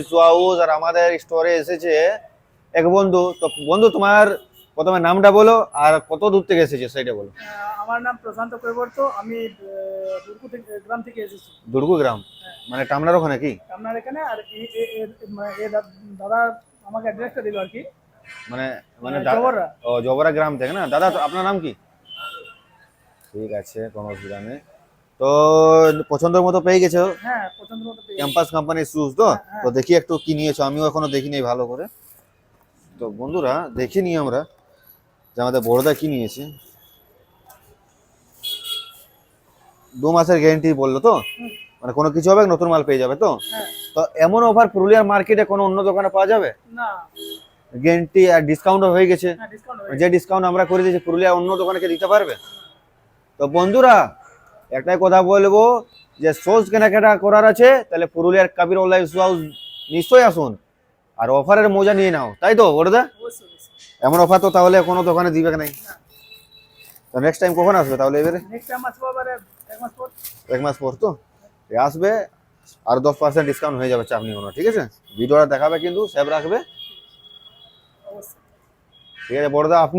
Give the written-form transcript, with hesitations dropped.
House আর আমাদের স্টোরে এসেছে এক বন্ধু। তো বন্ধু, তোমার প্রথমে নামটা বলো আর কত দূর থেকে এসেছে সেটা বলো। আমার নাম প্রশান্ত কৈবর্ত। আমি দুর্গু থেকে গ্রাম থেকে এসেছি। দুর্গু গ্রাম হ্যাঁ, মানে টামনার ওখানে কি? আপনার এখানে। আর দাদা আমাকে অ্যাড্রেসটা দিল আর কি। মানে মানে জবররা। ও জবরা গ্রাম থেকে না দাদা? তো হ্যাঁ, আপনার নাম কি? ঠিক আছে, কোনো অসুবিধা নেই। তো পছন্দের মতো পেয়ে গেছো হ্যাঁ, পছন্দ মতো পেয়ে গেছি। ক্যাম্পাস কোম্পানির শুজ তো? হ্যাঁ, তো হ্যাঁ। দেখি একটু কি নিয়েছো, আমিও এখনো দেখিনি ভালো করে। তো বন্ধুরা দেখিনি আমরা যে আমাদের বড়দা কি নিয়েছে। 2 মাসের গ্যারেন্টি বললো তো, হুম, মানে কোনো কিছু হবে নতুন মাল পেয়ে যাবে তো? হ্যাঁ। তো এমন অফার পুরুলিয়ার মার্কেটে কোনো অন্য দোকানে পাওয়া যাবে? না। গ্যারেন্টি আর ডিসকাউন্টও হয়ে গেছে। হ্যাঁ, ডিসকাউন্ট হয়ে যে গেছে। ডিসকাউন্ট আমরা করে দিয়েছি পুরুলিয়া অন্য দোকানে দিতে পারবে? তো বন্ধুরা একটাই কথা বলবো, যে শোজ কেনাকাটা করার আছে তাহলে পুরুলিয়ার কাবির অনলাইন শু হাউস নিশ্চয়ই আসুন আর অফারের মজা নিয়ে নাও, তাই তো বড়দা? অবশ্যই, অবশ্যই। এমন অফার তো তাহলে কোনো দোকানে দিবে নাই। না, তো নেক্সট টাইম কখন আসবে তাহলে এবারে? নেক্সট টাইম আসবো এবারে 1 মাস পর। 1 মাস পর তো আসবে, আর 10% ডিসকাউন্ট হয়ে যাবে, চাপ নিও না, ঠিক আছে? ভিডিওটা দেখাবে কিন্তু সেভ রাখবে, অবশ্যই। ঠিক আছে বড়দা? আপনি